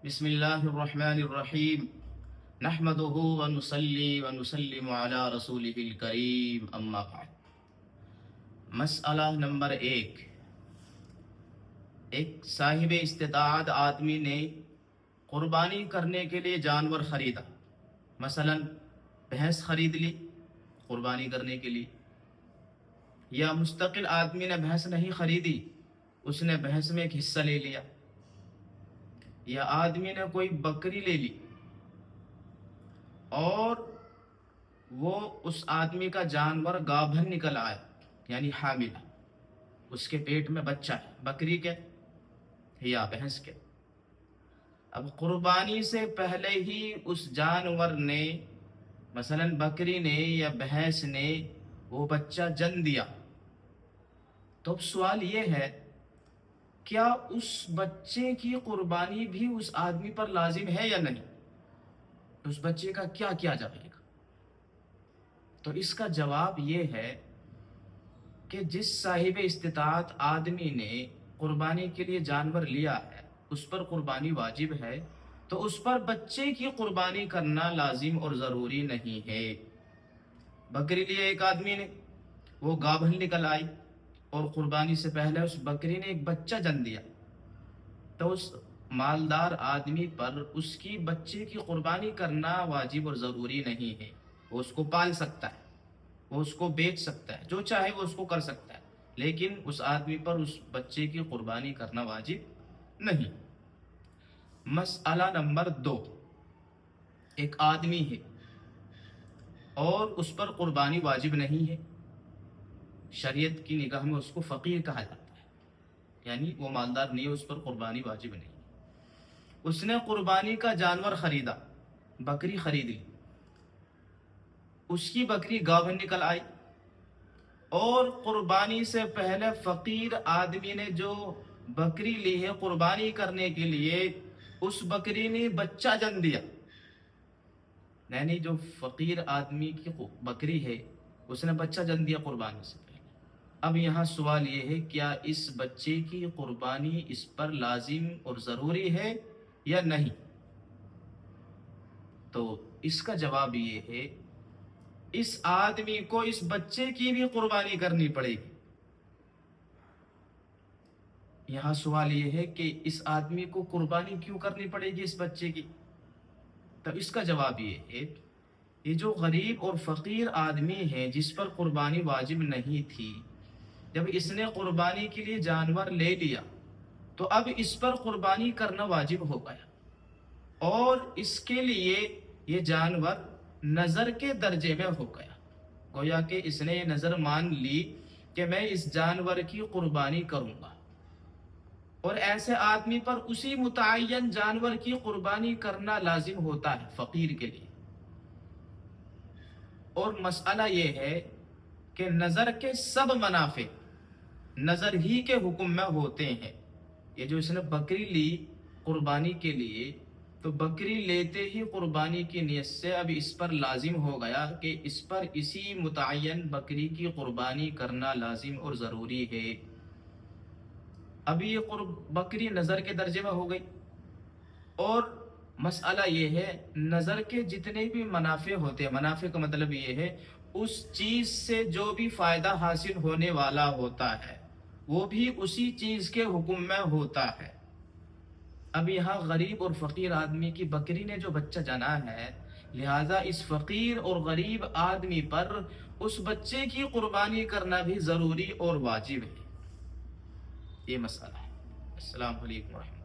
بسم اللہ الرحمن الرحیم نحمدہ ونصلی ونسلم علی رسولہ الکریم اما بعد۔ مسئلہ نمبر ایک صاحب استطاعت آدمی نے قربانی کرنے کے لیے جانور خریدا، مثلا بھینس خرید لی قربانی کرنے کے لیے، یا مستقل آدمی نے بھینس نہیں خریدی، اس نے بھینس میں ایک حصہ لے لیا، یا آدمی نے کوئی بکری لے لی اور وہ اس آدمی کا جانور گابھن نکل آیا یعنی حاملہ، اس کے پیٹ میں بچہ ہے، بکری کے یا بھینس کے۔ اب قربانی سے پہلے ہی اس جانور نے مثلا بکری نے یا بھینس نے وہ بچہ جن دیا، تو اب سوال یہ ہے کیا اس بچے کی قربانی بھی اس آدمی پر لازم ہے یا نہیں؟ اس بچے کا کیا کیا جائے گا؟ تو اس کا جواب یہ ہے کہ جس صاحب استطاعت آدمی نے قربانی کے لیے جانور لیا ہے اس پر قربانی واجب ہے، تو اس پر بچے کی قربانی کرنا لازم اور ضروری نہیں ہے۔ بکری لیے ایک آدمی نے، وہ گابھن نکل آئی اور قربانی سے پہلے اس بکری نے ایک بچہ جن دیا، تو اس مالدار آدمی پر اس کی بچے کی قربانی کرنا واجب اور ضروری نہیں ہے۔ وہ اس کو پال سکتا ہے، وہ اس کو بیچ سکتا ہے، جو چاہے وہ اس کو کر سکتا ہے، لیکن اس آدمی پر اس بچے کی قربانی کرنا واجب نہیں۔ مسئلہ نمبر 2، ایک آدمی ہے اور اس پر قربانی واجب نہیں ہے، شریعت کی نگاہ میں اس کو فقیر کہا جاتا ہے، یعنی وہ مالدار نہیں ہے، اس پر قربانی واجب نہیں۔ اس نے قربانی کا جانور خریدا، بکری خرید لی، اس کی بکری گابھن نکل آئی اور قربانی سے پہلے فقیر آدمی نے جو بکری لی ہے قربانی کرنے کے لیے، اس بکری نے بچہ جن دیا، یعنی جو فقیر آدمی کی بکری ہے اس نے بچہ جن دیا قربانی سے پہلے۔ اب یہاں سوال یہ ہے کیا اس بچے کی قربانی اس پر لازم اور ضروری ہے یا نہیں؟ تو اس کا جواب یہ ہے اس آدمی کو اس بچے کی بھی قربانی کرنی پڑے گی۔ یہاں سوال یہ ہے کہ اس آدمی کو قربانی کیوں کرنی پڑے گی اس بچے کی؟ تو اس کا جواب یہ ہے یہ جو غریب اور فقیر آدمی ہے جس پر قربانی واجب نہیں تھی، جب اس نے قربانی کے لیے جانور لے لیا تو اب اس پر قربانی کرنا واجب ہو گیا، اور اس کے لیے یہ جانور نظر کے درجے میں ہو گیا، گویا کہ اس نے یہ نظر مان لی کہ میں اس جانور کی قربانی کروں گا، اور ایسے آدمی پر اسی متعین جانور کی قربانی کرنا لازم ہوتا ہے فقیر کے لیے۔ اور مسئلہ یہ ہے کہ نظر کے سب منافع نظر ہی کے حکم میں ہوتے ہیں۔ یہ جو اس نے بکری لی قربانی کے لیے، تو بکری لیتے ہی قربانی کی نیت سے اب اس پر لازم ہو گیا کہ اس پر اسی متعین بکری کی قربانی کرنا لازم اور ضروری ہے۔ اب یہ بکری نظر کے درجے میں ہو گئی، اور مسئلہ یہ ہے نظر کے جتنے بھی منافع ہوتے ہیں، منافع کا مطلب یہ ہے اس چیز سے جو بھی فائدہ حاصل ہونے والا ہوتا ہے وہ بھی اسی چیز کے حکم میں ہوتا ہے۔ اب یہاں غریب اور فقیر آدمی کی بکری نے جو بچہ جنا ہے، لہذا اس فقیر اور غریب آدمی پر اس بچے کی قربانی کرنا بھی ضروری اور واجب ہے۔ یہ مسئلہ ہے۔ السلام علیکم ورحمۃ اللہ۔